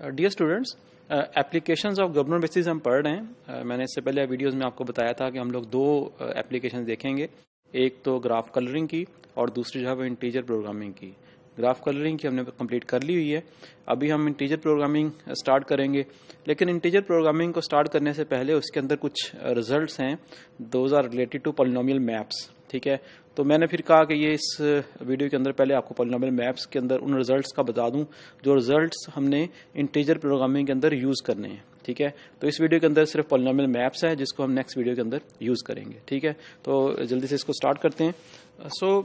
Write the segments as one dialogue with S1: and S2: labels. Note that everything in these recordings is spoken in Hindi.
S1: Dear students, applications of government basis हम पढ़ रहे हैं। मैंने इससे पहले वीडियोस में आपको बताया था कि हम लोग दो एप्लीकेशंस देखेंगे, एक तो ग्राफ कलरिंग की और दूसरी जो है वो इंटीजर प्रोग्रामिंग की। ग्राफ कलरिंग की हमने कंप्लीट कर ली हुई है, अभी हम इंटीजर प्रोग्रामिंग स्टार्ट करेंगे। लेकिन इंटीजर प्रोग्रामिंग को स्टार्ट करने से पहले उसके अंदर कुछ रिजल्ट्स हैं, those are related to polynomial maps. ठीक है, तो मैंने फिर कहा कि ये इस वीडियो के अंदर पहले आपको पॉलिनोमियल मैप्स के अंदर उन रिजल्ट्स का बता दूं जो रिजल्ट्स हमने इंटीजर प्रोग्रामिंग के अंदर यूज करने हैं। ठीक है, तो इस वीडियो के अंदर सिर्फ पॉलिनोमियल मैप्स है जिसको हम नेक्स्ट वीडियो के अंदर यूज करेंगे। ठीक है, तो जल्दी से इसको स्टार्ट करते हैं। सो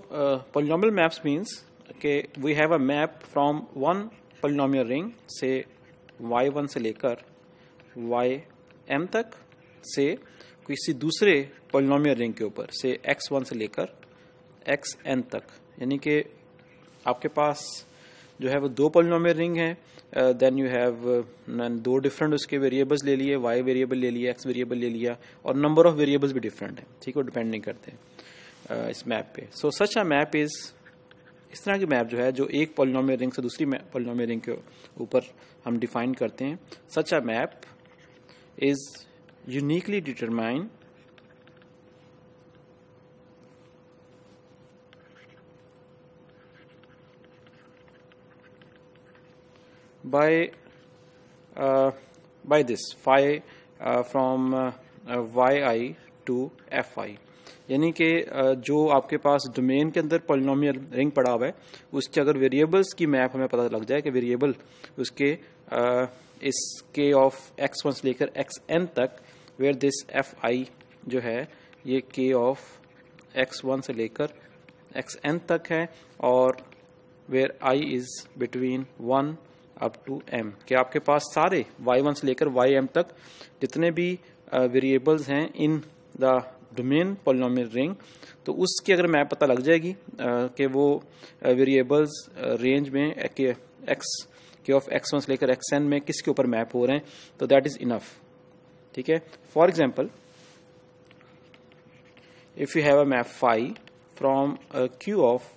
S1: पॉलिनोमियल मैप्स मीन्स कि we have a map from one polynomial ring से y1 से लेकर ym तक से किसी दूसरे पॉलिनोमियल रिंग के ऊपर से x1 से लेकर xn तक, यानी कि आपके पास जो है वो दो पॉलिनोमियल रिंग है। देन यू हैव दो डिफरेंट उसके वेरिएबल्स ले लिए, y वेरिएबल ले लिया, x वेरिएबल ले लिया, और नंबर ऑफ वेरिएबल्स भी डिफरेंट है। ठीक है, डिपेंड नहीं करते इस मैप पे। सो सच अ मैप इज, इस तरह की मैप जो है जो एक पॉलिनोमियल रिंग से दूसरी पॉलिनोमियल रिंग के ऊपर हम डिफाइन करते हैं। Such a map is uniquely determined by this phi from yi to fi, यानी कि जो आपके पास डोमेन के अंदर पॉलिनोमियल रिंग पड़ा हुआ है उसके अगर वेरिएबल्स की मैप हमें पता लग जाए कि वेरिएबल उसके इस k ऑफ x1 से लेकर xn तक, वेयर दिस fi जो है ये k ऑफ x1 से लेकर xn तक है, और where i is between 1 up to m, कि आपके पास सारे y1 से लेकर ym तक जितने भी वेरिएबल्स हैं इन द डोमेन पॉलिनोमियल रिंग, तो उसकी अगर मैप पता लग जाएगी कि वो वेरिएबल्स रेंज में k ऑफ x1 से लेकर xn में किसके ऊपर मैप हो रहे हैं, तो दैट इज इनफ। ठीक है, for example if you have a map phi from q of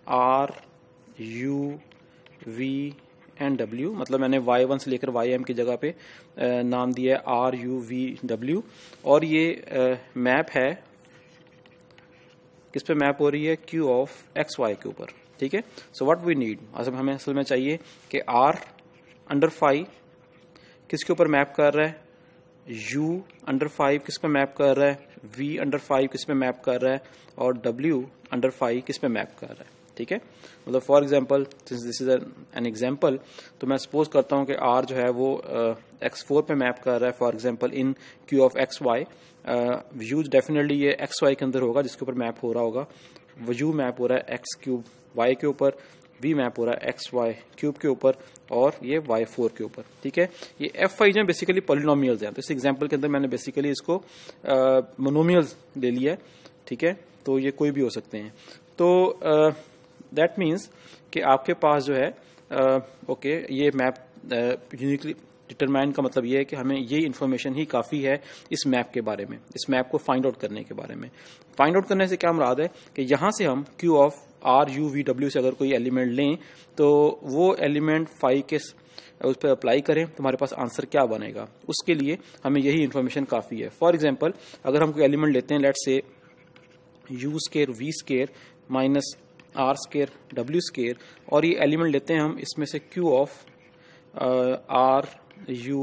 S1: r u v and w, मतलब मैंने y1 से लेकर ym की जगह पे नाम दिया है r u v w, और ये मैप है किस पे मैप हो रही है, q ऑफ x y के ऊपर। ठीक है, सो व्हाट वी नीड, हमें असल में चाहिए कि r अंडर 5 किसके ऊपर मैप कर रहा है, u अंडर 5 किस पे मैप कर रहा है, v अंडर 5 किस पे मैप कर रहा है, और w अंडर 5 किस पे मैप कर रहा है। ठीक है, मतलब for example since this is an example, तो मैं सपोज करता हूं कि r जो है वो x4 पे मैप कर रहा है, for example in q of xy। u definitely ये xy के अंदर होगा जिसके ऊपर मैप हो रहा होगा, u मैप हो रहा है x क्यूब y के ऊपर, v मैप हो रहा है xy क्यूब के ऊपर, और ये y4 के ऊपर। ठीक है, ये f5 जो बेसिकली पॉलिनोमियल्स हैं, तो इस एग्जांपल के अंदर मैंने बेसिकली इसको मोनोमियल्स ले लिया है। ठीक है, तो ये कोई भी हो सकते हैं। तो दैट मीन्स कि आपके पास जो है ओके ये मैप यूनिकली डिटरमाइन का मतलब ये है कि हमें ये इन्फॉर्मेशन ही काफ़ी है इस मैप के बारे में, इस मैप को फाइंड आउट करने के बारे में। फाइंड आउट करने से क्या मुराद है कि यहाँ से हम q of r u v w से अगर कोई एलिमेंट लें तो वो एलिमेंट फाई के उस पर अप्लाई करें तो हमारे पास आंसर क्या बनेगा, उसके लिए हमें यही इन्फॉर्मेशन काफ़ी है। फॉर एग्जाम्पल अगर हम कोई एलिमेंट लेते हैं, let's say u square v square minus r square w square, और ये एलिमेंट लेते हैं हम इसमें से q of r u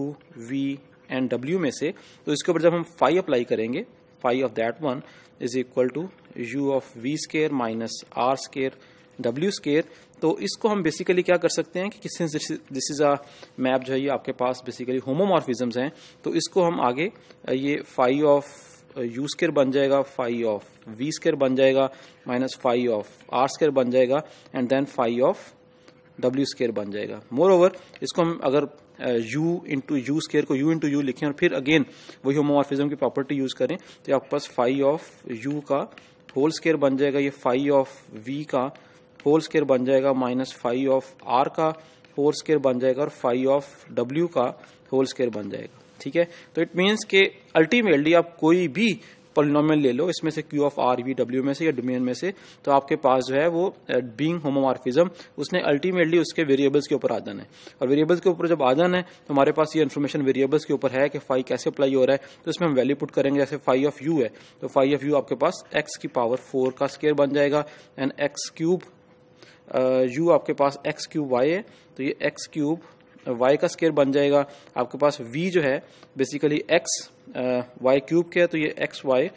S1: v and w में से, तो इसके ऊपर जब हम फाई अप्लाई करेंगे, phi of that one is equal to u of v square minus r square w square, तो इसको हम बेसिकली क्या कर सकते हैं कि since this is a map जो है ये आपके पास बेसिकली होमोमॉर्फिज्म्स हैं, तो इसको हम आगे ये फाई ऑफ u स्केयर बन जाएगा, फाई ऑफ v स्केयर बन जाएगा, minus phi of r square बन जाएगा, and then phi of w square बन जाएगा। मोर ओवर इसको हम अगर u इंटू यू स्केयर को u इंटू यू लिखें और फिर अगेन वही होमोमॉर्फिज्म की प्रॉपर्टी यूज करें, तो आपके पास फाई ऑफ u का होल स्केयर बन जाएगा, ये फाई ऑफ v का होल स्केयर बन जाएगा, माइनस फाई ऑफ r का होल स्केयर बन जाएगा, और फाई ऑफ w का होल स्केयर बन जाएगा। ठीक है, तो इट मीन्स के अल्टीमेटली आप कोई भी पॉलिनोमियल ले लो इसमें से Q of R V W में से या डोमेन में से, तो आपके पास जो है वो बीइंग होमोमॉर्फिज्म उसने अल्टीमेटली उसके वेरिएबल्स के ऊपर आ जाना है। और वेरिएबल्स के ऊपर जब आ जाना है तो हमारे पास ये इन्फॉर्मेशन वेरिएबल्स के ऊपर है कि फाई कैसे अप्लाई हो रहा है, तो इसमें हम वैल्यू पुट करेंगे। जैसे फाई ऑफ यू है तो फाई ऑफ यू आपके पास x की पावर 4 का स्क्वायर बन जाएगा, एंड x क्यूब यू आपके पास x क्यूब y है तो ये x क्यूब y का स्क्वायर बन जाएगा। आपके पास v जो है बेसिकली x y क्यूब के है तो ये x y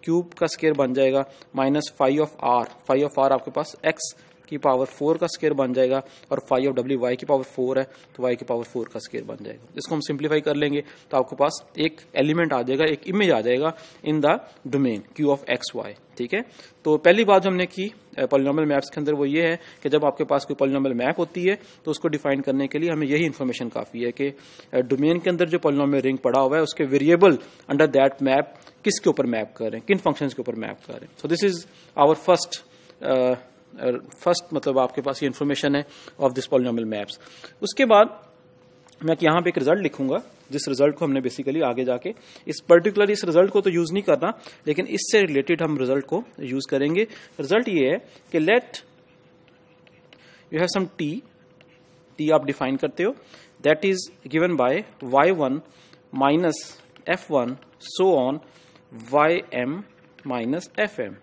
S1: क्यूब का स्क्वायर बन जाएगा, माइनस फाई ऑफ r आपके पास x की पावर 4 का स्क्वायर बन जाएगा, और फाई ऑफ w y की पावर 4 है तो y की पावर 4 का स्क्वायर बन जाएगा। इसको हम सिंप्लीफाई कर लेंगे तो आपके पास एक एलिमेंट आ जाएगा, एक इमेज आ जाएगा in the domain Q of x y. ठीक है, तो पहली बात जो हमने की पॉलिनोमियल मैप्स के अंदर वो ये है कि जब आपके पास कोई पॉलिनोमियल मैप होती है तो उसको डिफाइन करने के लिए हमें यही इन्फॉर्मेशन काफी है कि डोमेन के अंदर जो पॉलिनोमियल रिंग पड़ा हुआ है उसके वेरिएबल अंडर दैट मैप किसके ऊपर मैप कर रहे हैं, किन फंक्शंस के ऊपर मैप कर रहे हैं। So this is our first मतलब आपके पास ये इन्फॉर्मेशन है ऑफ दिस पॉलिनोमियल मैप्स। उसके बाद मैं यहां पे एक रिजल्ट लिखूंगा, जिस रिजल्ट को हमने बेसिकली आगे जाके इस रिजल्ट को तो यूज नहीं करना, लेकिन इससे रिलेटेड हम रिजल्ट को यूज करेंगे। रिजल्ट ये है कि let you have some T आप डिफाइन करते हो, that is given by y1 minus f1 so on ym minus fm।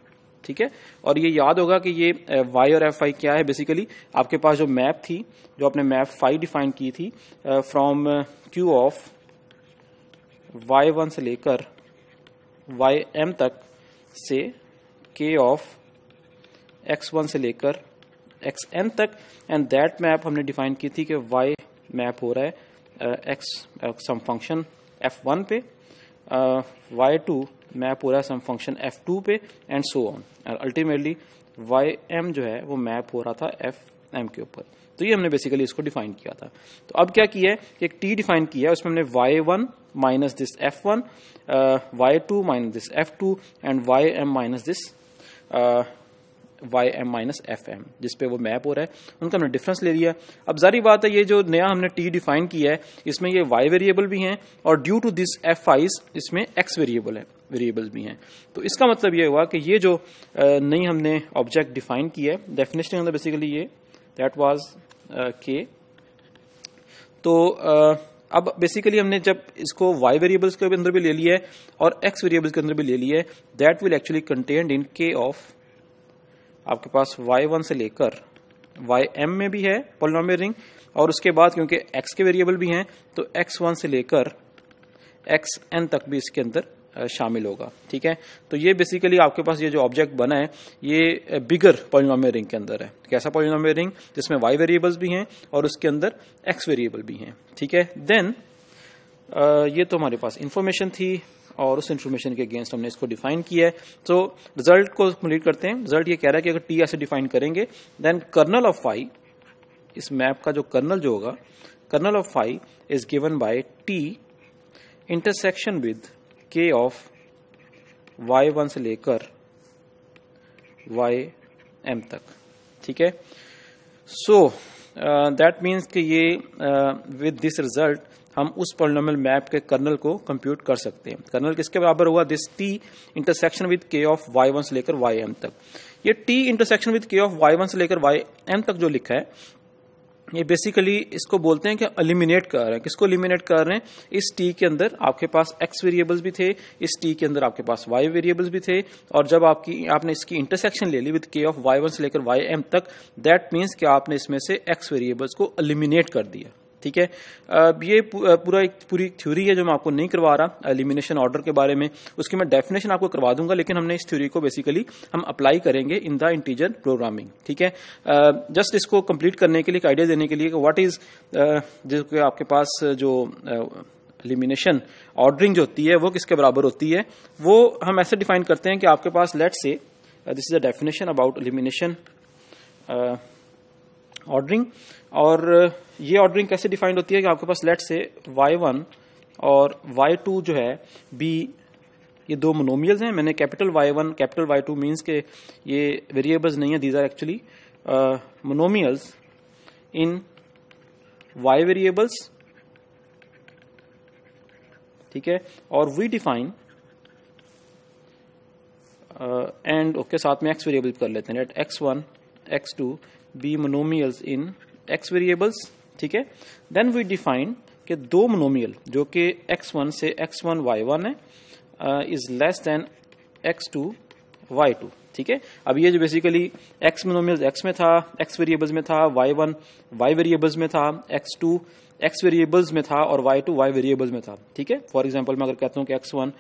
S1: ठीक है, और ये याद होगा कि ये y और fi क्या है। बेसिकली आपके पास जो मैप थी, जो आपने मैप फाई डिफाइन की थी फ्रॉम Q ऑफ y1 से लेकर ym तक से K ऑफ x1 से लेकर xn तक, एंड दैट मैप हमने डिफाइन की थी कि y मैप हो रहा है x सम फंक्शन f1 पे, y2 मैप हो रहा है सम फंक्शन f2 पे, and so on. Ultimately ym जो है वो मैप हो रहा था fm के ऊपर। तो ये हमने बेसिकली इसको डिफाइन किया था। तो अब क्या किया है कि एक t डिफाइन किया है, उसमें हमने y1 minus this f1, y2 minus this f2 and ym minus this ym minus fm, जिसपे वो मैप हो रहा है उनका हमने डिफरेंस ले लिया। अब जारी बात है ये जो नया हमने t डिफाइन किया है इसमें ये y वेरिएबल भी हैं, और ड्यू टू दिस fi's इसमें x वेरिएबल्स भी हैं। तो इसका मतलब ये हुआ कि ये जो नई हमने ऑब्जेक्ट डिफाइन किया है डेफिनेशन के अंदर बेसिकली ये दैट वाज k। तो अब बेसिकली हमने जब इसको y वेरिएबल्स के अंदर भी ले लिया है और x वेरिएबल्स के अंदर भी ले लिया है, that will actually contained in k of आपके पास y1 से लेकर ym में भी है पॉलिनोमियल रिंग, और उसके बाद क्योंकि x के वेरिएबल भी हैं तो x1 से लेकर xn तक भी इसके अंदर शामिल होगा। ठीक है, तो ये बेसिकली आपके पास ये जो ऑब्जेक्ट बना है ये बिगर पॉलिनोमियल रिंग के अंदर है। कैसा पॉलिनोमियल रिंग जिसमें y वेरिएबल्स भी हैं और उसके अंदर x वेरिएबल भी हैं। ठीक है, देन ये तो हमारे पास इंफॉर्मेशन थी और उस इंफॉर्मेशन के अगेंस्ट हमने इसको डिफाइन किया है। तो रिजल्ट को कंप्लीट करते हैं। रिजल्ट ये कह रहा है कि अगर टी ऐसे डिफाइन करेंगे देन कर्नल ऑफ फाई, इस मैप का जो कर्नल जो होगा, kernel of phi is given by T intersection with K of y1 से लेकर ym तक। ठीक है, सो दैट मीन्स कि ये विद दिस रिजल्ट हम उस पॉलिनोमियल मैप के कर्नल को कंप्यूट कर सकते हैं। कर्नल किसके बराबर हुआ, this T intersection with K of y1 से लेकर ym तक। ये T intersection with K of y1 से लेकर ym तक जो लिखा है ये बेसिकली इसको बोलते हैं कि एलिमिनेट कर रहे हैं। किसको एलिमिनेट कर रहे हैं, इस टी के अंदर आपके पास x वेरिएबल्स भी थे, इस टी के अंदर आपके पास y वेरिएबल्स भी थे, और जब आपने इसकी इंटरसेक्शन ले ली विद k ऑफ y1 से लेकर ym तक, दैट मीन्स कि आपने इसमें से x वेरिएबल्स को एलिमिनेट कर दिया। ठीक है, ये पूरी थ्योरी है जो मैं आपको नहीं करवा रहा एलिमिनेशन ऑर्डर के बारे में, उसकी मैं डेफिनेशन आपको करवा दूंगा, लेकिन हमने इस थ्योरी को बेसिकली हम अप्लाई करेंगे इन द इंटीजर प्रोग्रामिंग। ठीक है, जस्ट इसको कंप्लीट करने के लिए एक आइडिया देने के लिए व्हाट इज जो आपके पास जो एलिमिनेशन ऑर्डरिंग जो होती है वो किसके बराबर होती है, वो हम ऐसे डिफाइन करते हैं कि आपके पास let's say this is a definition about elimination ordering, और ये ऑर्डरिंग कैसे डिफाइंड होती है कि आपके पास लेट्स से y1 और y2 जो है बी, ये दो मोनोमियल्स हैं। मैंने capital y1 capital y2 means के ये वेरिएबल्स नहीं है, these are actually monomials in y variables. ठीक है, और वी डिफाइन एंड ओके साथ में एक्स वेरिएबल कर लेते हैं, let x1 x2 be monomials in X variables, ठीक है। देन वी डिफाइन कि दो मोनोमियल जो कि x1 से x1 y1 है is less than x2 y2, ठीक है। अब ये जो बेसिकली x मोनोमियल x में था, x वेरिएबल्स में था, y1 y वेरिएबल्स में था, x2 x वेरिएबल्स में था और y2 y वेरिएबल्स में था, ठीक है। फॉर एग्जांपल मैं अगर कहता हूं कि x1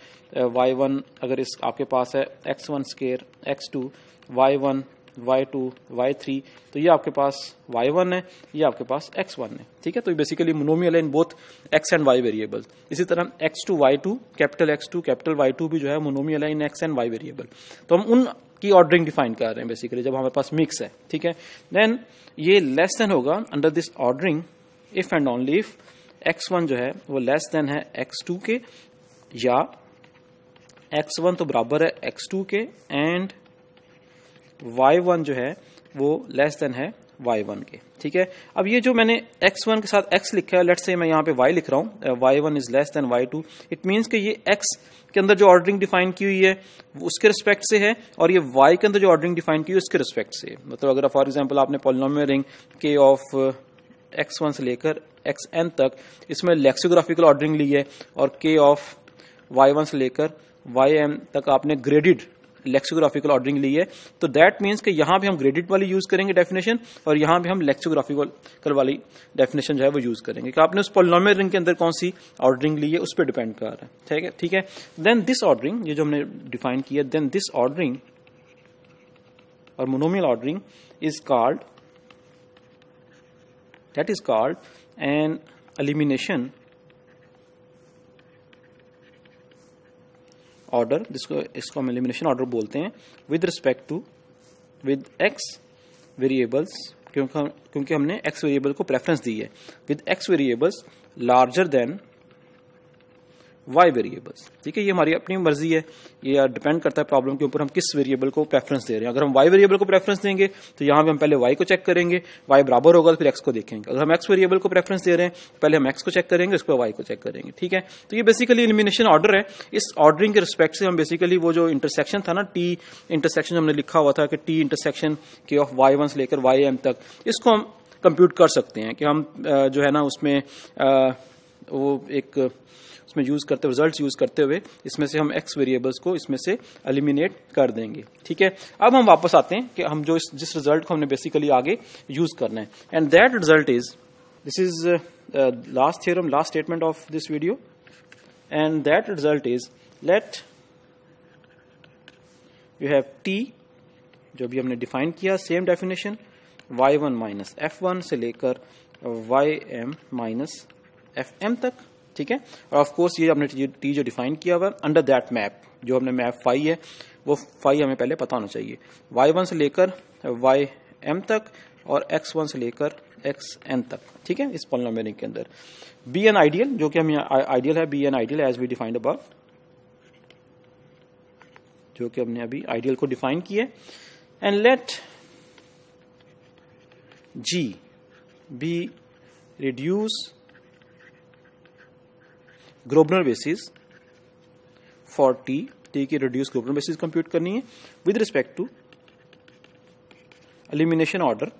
S1: y1 अगर इस आपके पास है x1 square x2 y1 y2 y3, तो ये आपके पास y1 है, ये आपके पास x1 है, ठीक है। तो बेसिकली मोनोमियल है in both x and y variable. इसी तरह x2 y2 capital x2 capital y2 भी जो है मोनोमियल है इन x एंड y वेरिएबल। तो हम उन की ऑर्डरिंग डिफाइन कर रहे हैं बेसिकली जब हमारे पास मिक्स है, ठीक है। देन ये लेस देन होगा under this ordering if and only if x1 जो है वो लेस देन है x2 के, या x1 तो बराबर है x2 के एंड y1 जो है वो लेस देन है y1 के, ठीक है। अब ये जो मैंने x1 के साथ x लिखा है, लेट्स से मैं यहाँ पे y लिख रहा हूँ, y1 is less than y2, it means कि ये x के अंदर जो ऑर्डरिंग डिफाइन की हुई है उसके रिस्पेक्ट से है और ये y के अंदर जो ऑर्डरिंग डिफाइन की हुई है उसके रिस्पेक्ट से। मतलब अगर फॉर एग्जांपल आपने polynomial ring k of x1 से लेकर xn तक इसमें लेक्सियोग्राफिकल ऑर्डरिंग ली है और k ऑफ y1 से लेकर yn तक आपने ग्रेडेड लेक्सियोग्राफिकल ऑर्डरिंग ली है, तो दैट मीन्स कि यहां भी हम ग्रेडेड वाली यूज करेंगे डेफिनेशन और यहां भी हम लेक्सियोग्राफिकल वाली डेफिनेशन जो है वो यूज करेंगे कि आपने उस पॉलिनोमियल रिंग के अंदर कौन सी ऑर्डरिंग ली है उस पर डिपेंड कर रहा है, ठीक है, ठीक है। देन दिस ऑर्डरिंग, ये जो हमने डिफाइन किया, देन दिस ऑर्डरिंग और monomial ordering is called, that is called an elimination order, इसको हम एलिमिनेशन ऑर्डर बोलते हैं with respect to with x variables, क्योंकि हमने एक्स वेरिएबल को प्रेफरेंस दी है, with x variables larger than y variables, ठीक है। ये हमारी अपनी मर्जी है, ये डिपेंड करता है प्रॉब्लम के ऊपर हम किस वेरिएबल को प्रेफरेंस दे रहे हैं। अगर हम वाई वेरिएबल को प्रेफरेंस देंगे तो यहां पे हम पहले वाई को चेक करेंगे, वाई बराबर होगा तो फिर एक्स को देखेंगे। अगर हम एक्स वेरिएबल को प्रेफरेंस दे रहे हैं पहले हम एक्स को चेक करेंगे उसके बाद वाई को चेक करेंगे, ठीक है। तो ये बेसिकली एलिमिनेशन ऑर्डर है। इस ऑर्डरिंग के रिस्पेक्ट से हम बेसिकली वो जो इंटरसेक्शन था ना, टी इंटरसेक्शन हमने लिखा हुआ था कि टी इंटरसेक्शन के ऑफ y1 से लेकर yn तक, इसको हम कंप्यूट कर सकते हैं कि हम जो है ना उसमें वो एक उसमें यूज करते रिजल्ट्स यूज करते हुए इसमें से हम एक्स वेरिएबल्स को इसमें से एलिमिनेट कर देंगे, ठीक है। अब हम वापस आते हैं कि हम जो जिस रिजल्ट को हमने बेसिकली आगे यूज करना है, and that result is, this is last theorem, last statement of this video, and that result is late you have T, जो भी हमने डिफाइन किया same definition, y1 minus f1 से लेकर ym माइनस fm तक, ठीक है। और ऑफ कोर्स ये हमने टी जो डिफाइन किया हुआ अंडर दैट मैप, जो हमने मैप फाई है वो फाई हमें पहले पता होना चाहिए, y1 से लेकर ym तक और x1 से लेकर xn तक, ठीक है, इस पॉलिनोमियल रिंग के अंदर। बी एन आइडियल, जो कि हम आइडियल है, be an ideal as we defined above, जो कि हमने अभी आइडियल को डिफाइन किया, and let G be reduce Grobner basis for T, T की रिड्यूस ग्रोबनर बेसिस कंप्यूट करनी है with respect to elimination order.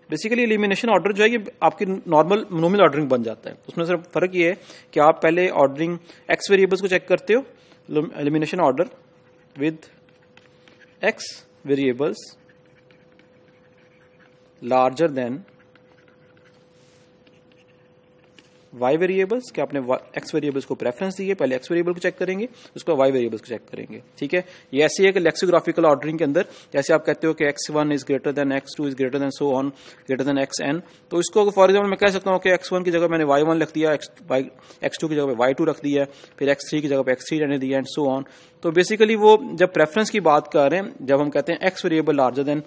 S1: Basically elimination order जो है ये आपकी नॉर्मल मोनोमियल ऑर्डरिंग बन जाता है, उसमें सिर्फ फर्क ये है कि आप पहले ऑर्डरिंग एक्स वेरिएबल्स को चेक करते हो, elimination order with x variables larger than y variables, कि आपने एक्स वेरिएबल्स को प्रेफरेंस दी है, पहले एक्स वेरिएबल को चेक करेंगे उसको वाई वेरिएबल्स को चेक करेंगे, ठीक है। ये ऐसी है कि लेक्सियोग्राफिकल ऑर्डरिंग के अंदर जैसे आप कहते हो कि x1 is greater than x2 is greater than so on greater than xn, तो इसको फॉर एग्जाम्पल मैं कह सकता हूँ कि x1 की जगह मैंने y1 रख दिया, x2 की जगह पे y2 रख दिया, फिर x3 की जगह पे x3 रहने दिया एंड सो ऑन। तो बेसिकली वो जब प्रेफरेंस की बात कर रहे हैं, जब हम कहते हैं x variable larger than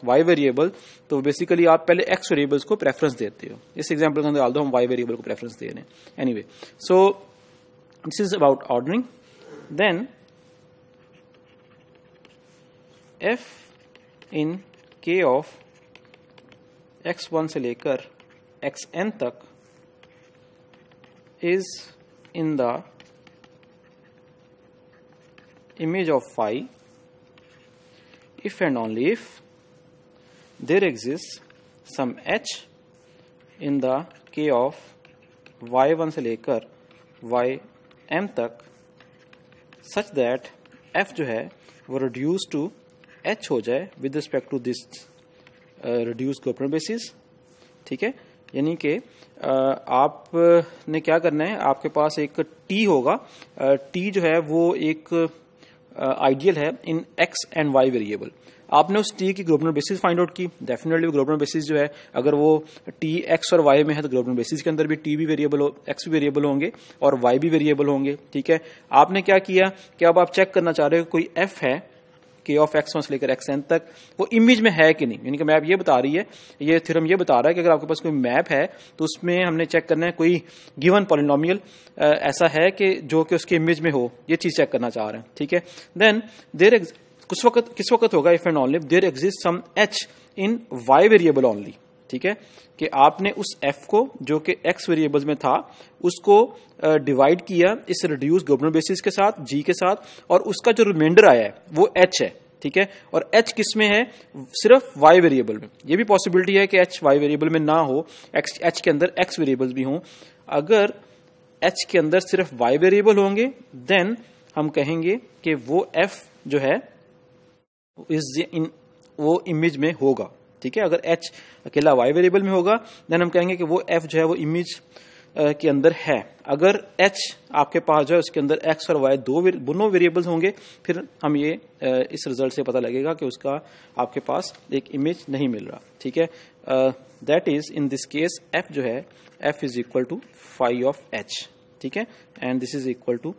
S1: y variable, तो बेसिकली आप पहले एक्स वेरिएबल्स को प्रेफरेंस देते हो। इस एग्जांपल के अंदर डाल दो हम वाई वेरिएबल को प्रेफरेंस दे रहे हैं। Anyway, so this is about ordering. Then F in K of x1 से लेकर xn तक is in the image of phi if and only if there exists some h in the k of y1 से लेकर ym तक such that f जो है वो reduce to h हो जाए with respect to this reduced global basis. ठीक है, यानी कि आपने क्या करना है, आपके पास एक t होगा, t जो है वो एक आइडियल है इन x एंड y वेरिएबल। आपने उस t की ग्लोबल बेसिस फाइंड आउट की। डेफिनेटली ग्लोबल बेसिस जो है अगर वो t x और y में है तो ग्लोबल बेसिस के अंदर भी t भी वेरिएबल हो, x भी वेरिएबल होंगे और y भी वेरिएबल होंगे। ठीक है, आपने क्या किया कि अब आप चेक करना चाह रहे हो कोई f है k ऑफ x1 से लेकर xn तक वो इमेज में है कि नहीं। यानी कि मैप ये बता रही है, ये थ्योरम ये बता रहा है कि अगर आपके पास कोई मैप है तो उसमें हमने चेक करना है कोई गिवन पॉलिनोमियल ऐसा है कि जो कि उसके इमेज में हो, ये चीज चेक करना चाह रहे हैं। ठीक है, देन देयर किस वक्त होगा if and only there exist some h in y variable only. ठीक है, कि आपने उस f को जो कि x वेरिएबल्स में था उसको डिवाइड किया इस रिड्यूस ग्लोबल बेसिस के साथ g के साथ, और उसका जो रिमाइंडर आया है वो h है। ठीक है, और h किस में है, सिर्फ y वेरिएबल में। ये भी पॉसिबिलिटी है कि h y वेरिएबल में ना हो, h के अंदर x वेरिएबल्स भी हों। अगर h के अंदर सिर्फ y वेरिएबल होंगे देन हम कहेंगे कि वो f जो है वो इमेज में होगा। ठीक है, अगर h अकेला y वेरिएबल में होगा देन हम कहेंगे कि वो f जो है वो इमेज के अंदर है। अगर h आपके पास जो है उसके अंदर x और y दोनों वेरिएबल्स होंगे फिर हम ये इस रिजल्ट से पता लगेगा कि उसका आपके पास एक इमेज नहीं मिल रहा। ठीक है, that is in this case f जो है f is equal to phi of h। ठीक है, and this is equal to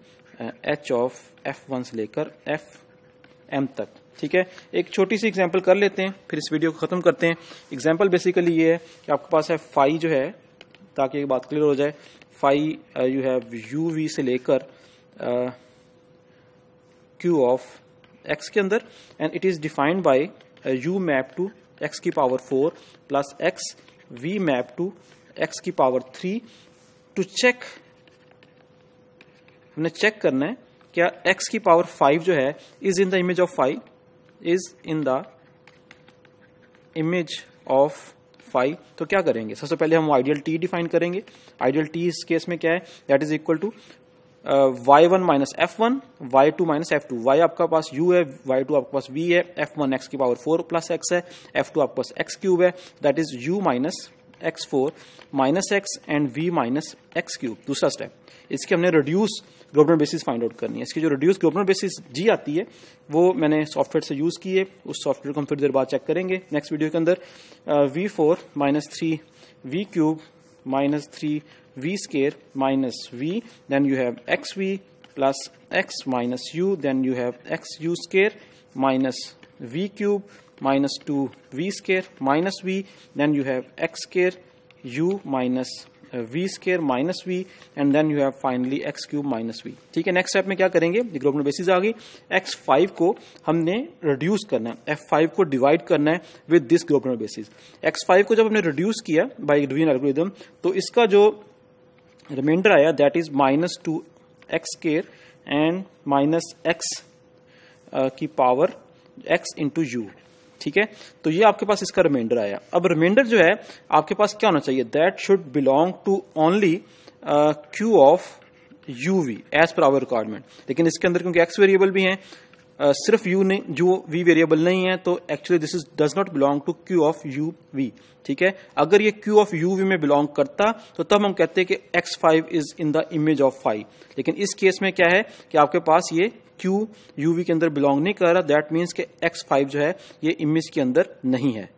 S1: h of f1 से लेकर fm तक। ठीक है, एक छोटी सी एग्जांपल कर लेते हैं फिर इस वीडियो को खत्म करते हैं। एग्जांपल बेसिकली ये है कि आपके पास है फाई जो है, ताकि एक बात क्लियर हो जाए, phi you have U V से लेकर क्यू ऑफ एक्स के अंदर, and it is defined by U map to X की power 4 plus X V map to X की पावर 3 टू चेक। हमने चेक करना है क्या एक्स की पावर 5 जो है is in the image of 5 is in the image of 5। तो क्या करेंगे, सबसे पहले हम आइडियल टी डिफाइन करेंगे। आइडियल टी इस केस में क्या है, that is equal to y1 minus f1 y2 minus f2। y आपका पास u है, y2 आपके पास v है, f1 x की पावर 4 प्लस x है, f2 आपके पास x क्यूब है, that is u minus x4 minus x and v minus x cube. दूसरा स्टेप, इसकी हमने reduce global basis find out करनी है। इसकी जो रिड्यूस ग्लोबल बेसिस जी आती है वो मैंने सॉफ्टवेयर से यूज की है, उस सॉफ्टवेयर को हम थोड़ी देर बाद चेक करेंगे नेक्स्ट वीडियो के अंदर। v4 minus 3 v cube minus 3 v square minus v, then you have xv plus x minus u, then you have x u square minus v cube minus 2 v square minus v, then you have x square u minus v square minus v, and then you have finally x cube minus v। ठीक है, नेक्स्ट स्टेप में क्या करेंगे, ग्लोबल बेसिस आ गई, x5 को हमने रिड्यूस करना है, f5 को डिवाइड करना है with this global basis. x5 को जब हमने रिड्यूस किया बाय डूइंग एल्गोरिथम तो इसका जो रिमाइंडर आया that is minus 2 x square and minus x की पावर x इंटू यू। ठीक है, तो ये आपके पास इसका रिमाइंडर आया। अब रिमाइंडर जो है आपके पास क्या होना चाहिए, that should belong to only Q of u v as per our requirement. लेकिन इसके अंदर क्योंकि एक्स वेरिएबल भी हैं, सिर्फ यू नहीं, जो वी वेरिएबल नहीं है, तो actually this is does not belong to Q of u v. ठीक है, अगर ये क्यू ऑफ यू वी में बिलोंग करता तो तब हम कहते हैं कि x5 is in the image of 5। लेकिन इस केस में क्या है कि आपके पास ये क्यू यूवी के अंदर बिलोंग नहीं कर रहा, दैट मीन्स कि x5 जो है ये इमेज के अंदर नहीं है।